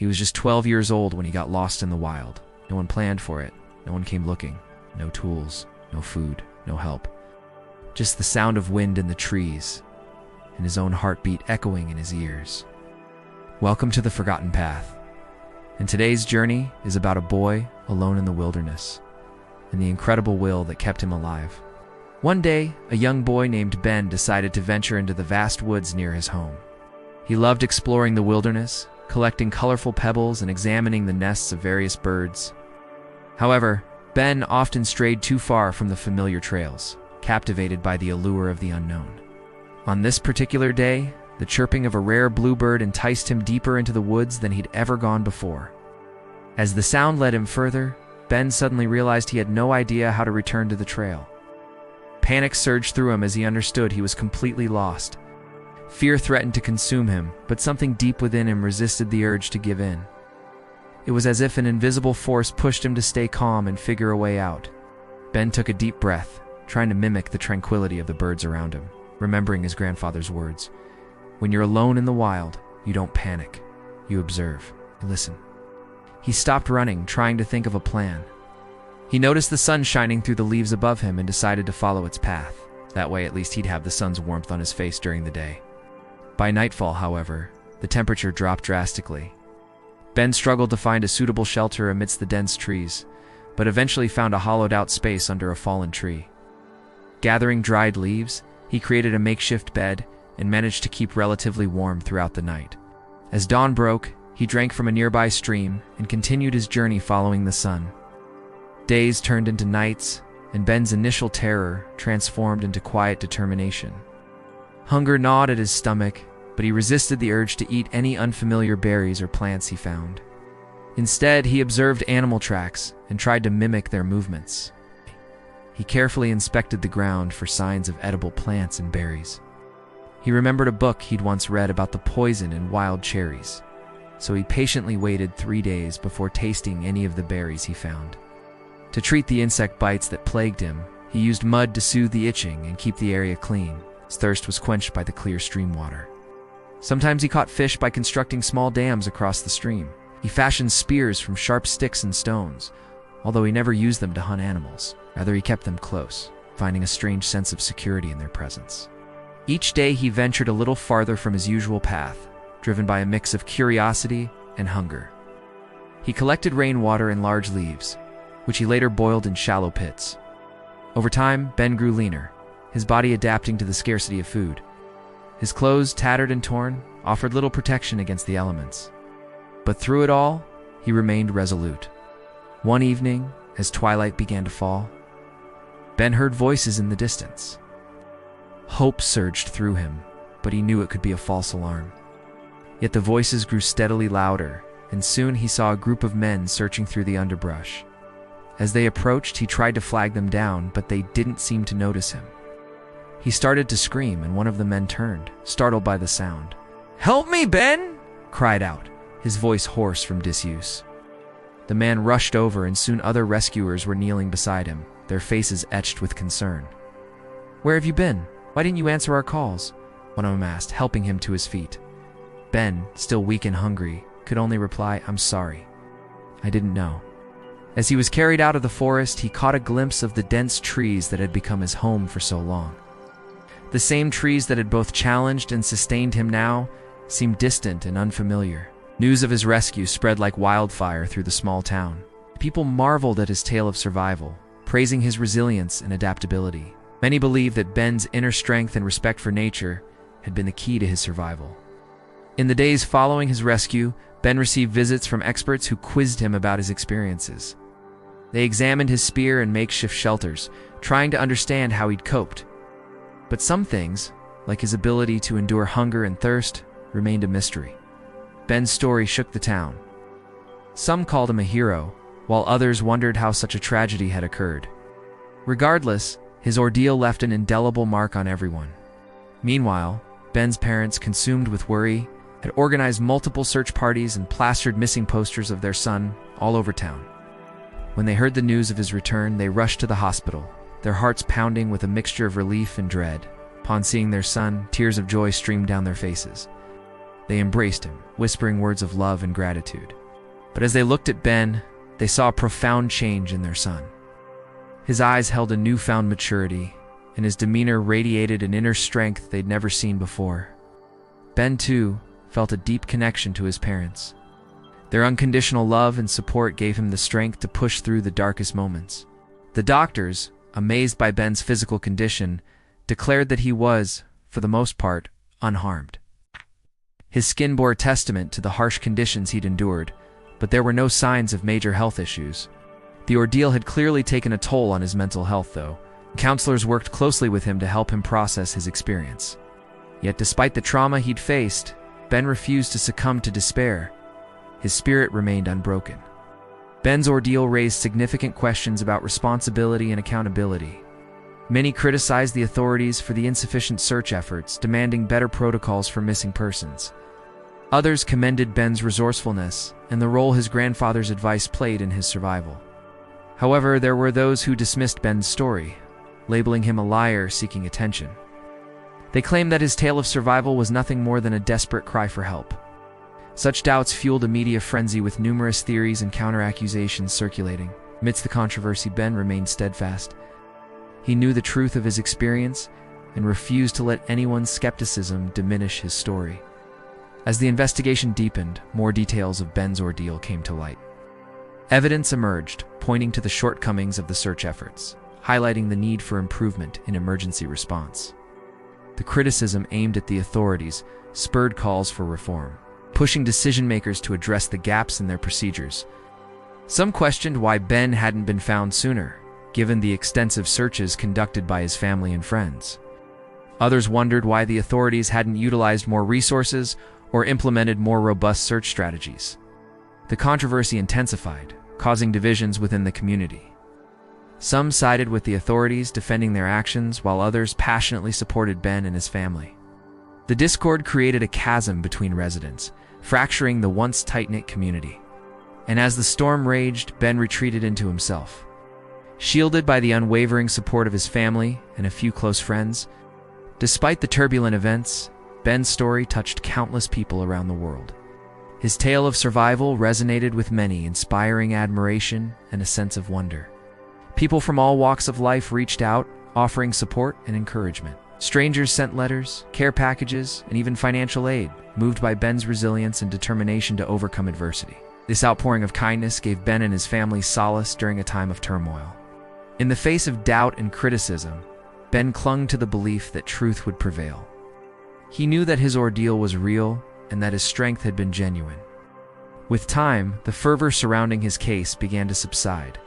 He was just 12 years old when he got lost in the wild. No one planned for it. No one came looking. No tools, no food, no help. Just the sound of wind in the trees, and his own heartbeat echoing in his ears. Welcome to the Forgotten Path. And today's journey is about a boy alone in the wilderness, and the incredible will that kept him alive. One day, a young boy named Ben decided to venture into the vast woods near his home. He loved exploring the wilderness, collecting colorful pebbles and examining the nests of various birds. However, Ben often strayed too far from the familiar trails, captivated by the allure of the unknown. On this particular day, the chirping of a rare bluebird enticed him deeper into the woods than he'd ever gone before. As the sound led him further, Ben suddenly realized he had no idea how to return to the trail. Panic surged through him as he understood he was completely lost. Fear threatened to consume him, but something deep within him resisted the urge to give in. It was as if an invisible force pushed him to stay calm and figure a way out. Ben took a deep breath, trying to mimic the tranquility of the birds around him, remembering his grandfather's words. When you're alone in the wild, you don't panic. You observe. You listen. He stopped running, trying to think of a plan. He noticed the sun shining through the leaves above him and decided to follow its path. That way, at least he'd have the sun's warmth on his face during the day. By nightfall, however, the temperature dropped drastically. Ben struggled to find a suitable shelter amidst the dense trees, but eventually found a hollowed-out space under a fallen tree. Gathering dried leaves, he created a makeshift bed and managed to keep relatively warm throughout the night. As dawn broke, he drank from a nearby stream and continued his journey following the sun. Days turned into nights, and Ben's initial terror transformed into quiet determination. Hunger gnawed at his stomach, but he resisted the urge to eat any unfamiliar berries or plants he found. Instead, he observed animal tracks and tried to mimic their movements. He carefully inspected the ground for signs of edible plants and berries. He remembered a book he'd once read about the poison in wild cherries, so he patiently waited 3 days before tasting any of the berries he found. To treat the insect bites that plagued him, he used mud to soothe the itching and keep the area clean. His thirst was quenched by the clear stream water. Sometimes he caught fish by constructing small dams across the stream. He fashioned spears from sharp sticks and stones, although he never used them to hunt animals. Rather, he kept them close, finding a strange sense of security in their presence. Each day he ventured a little farther from his usual path, driven by a mix of curiosity and hunger. He collected rainwater in large leaves, which he later boiled in shallow pits. Over time, Ben grew leaner, his body adapting to the scarcity of food. His clothes, tattered and torn, offered little protection against the elements. But through it all, he remained resolute. One evening, as twilight began to fall, Ben heard voices in the distance. Hope surged through him, but he knew it could be a false alarm. Yet the voices grew steadily louder, and soon he saw a group of men searching through the underbrush. As they approached, he tried to flag them down, but they didn't seem to notice him. He started to scream, and one of the men turned, startled by the sound. "Help me, Ben!" cried out, his voice hoarse from disuse. The man rushed over, and soon other rescuers were kneeling beside him, their faces etched with concern. "Where have you been? Why didn't you answer our calls?" one of them asked, helping him to his feet. Ben, still weak and hungry, could only reply, "I'm sorry. I didn't know." As he was carried out of the forest, he caught a glimpse of the dense trees that had become his home for so long. The same trees that had both challenged and sustained him now seemed distant and unfamiliar. News of his rescue spread like wildfire through the small town. People marveled at his tale of survival, praising his resilience and adaptability. Many believed that Ben's inner strength and respect for nature had been the key to his survival. In the days following his rescue, Ben received visits from experts who quizzed him about his experiences. They examined his spear and makeshift shelters, trying to understand how he'd coped. But some things, like his ability to endure hunger and thirst, remained a mystery. Ben's story shook the town. Some called him a hero, while others wondered how such a tragedy had occurred. Regardless, his ordeal left an indelible mark on everyone. Meanwhile, Ben's parents, consumed with worry, had organized multiple search parties and plastered missing posters of their son all over town. When they heard the news of his return, they rushed to the hospital, their hearts pounding with a mixture of relief and dread. Upon seeing their son, tears of joy streamed down their faces. They embraced him, whispering words of love and gratitude. But as they looked at Ben, they saw a profound change in their son. His eyes held a newfound maturity, and his demeanor radiated an inner strength they'd never seen before. Ben, too, felt a deep connection to his parents. Their unconditional love and support gave him the strength to push through the darkest moments. The doctors, amazed by Ben's physical condition, declared that he was, for the most part, unharmed. His skin bore testament to the harsh conditions he'd endured, but there were no signs of major health issues. The ordeal had clearly taken a toll on his mental health, though. Counselors worked closely with him to help him process his experience. Yet despite the trauma he'd faced, Ben refused to succumb to despair. His spirit remained unbroken. Ben's ordeal raised significant questions about responsibility and accountability. Many criticized the authorities for the insufficient search efforts, demanding better protocols for missing persons. Others commended Ben's resourcefulness and the role his grandfather's advice played in his survival. However, there were those who dismissed Ben's story, labeling him a liar seeking attention. They claimed that his tale of survival was nothing more than a desperate cry for help. Such doubts fueled a media frenzy with numerous theories and counter-accusations circulating. Amidst the controversy, Ben remained steadfast. He knew the truth of his experience and refused to let anyone's skepticism diminish his story. As the investigation deepened, more details of Ben's ordeal came to light. Evidence emerged, pointing to the shortcomings of the search efforts, highlighting the need for improvement in emergency response. The criticism aimed at the authorities spurred calls for reform, pushing decision-makers to address the gaps in their procedures. Some questioned why Ben hadn't been found sooner, given the extensive searches conducted by his family and friends. Others wondered why the authorities hadn't utilized more resources or implemented more robust search strategies. The controversy intensified, causing divisions within the community. Some sided with the authorities, defending their actions, while others passionately supported Ben and his family. The discord created a chasm between residents, fracturing the once tight-knit community. And as the storm raged, Ben retreated into himself. Shielded by the unwavering support of his family and a few close friends, despite the turbulent events, Ben's story touched countless people around the world. His tale of survival resonated with many, inspiring admiration and a sense of wonder. People from all walks of life reached out, offering support and encouragement. Strangers sent letters, care packages, and even financial aid, moved by Ben's resilience and determination to overcome adversity. This outpouring of kindness gave Ben and his family solace during a time of turmoil. In the face of doubt and criticism, Ben clung to the belief that truth would prevail. He knew that his ordeal was real and that his strength had been genuine. With time, the fervor surrounding his case began to subside.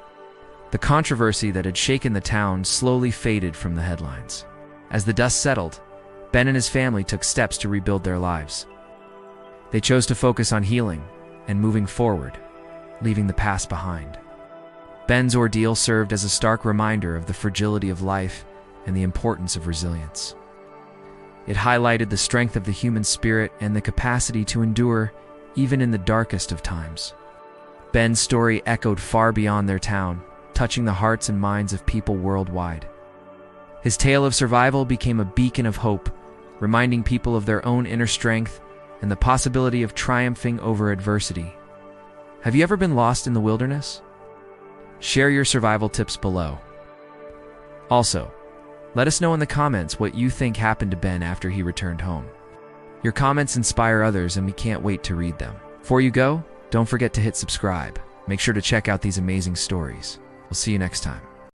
The controversy that had shaken the town slowly faded from the headlines. As the dust settled, Ben and his family took steps to rebuild their lives. They chose to focus on healing and moving forward, leaving the past behind. Ben's ordeal served as a stark reminder of the fragility of life and the importance of resilience. It highlighted the strength of the human spirit and the capacity to endure even in the darkest of times. Ben's story echoed far beyond their town, touching the hearts and minds of people worldwide. His tale of survival became a beacon of hope, reminding people of their own inner strength and the possibility of triumphing over adversity. Have you ever been lost in the wilderness? Share your survival tips below. Also, let us know in the comments what you think happened to Ben after he returned home. Your comments inspire others, and we can't wait to read them. Before you go, don't forget to hit subscribe. Make sure to check out these amazing stories. We'll see you next time.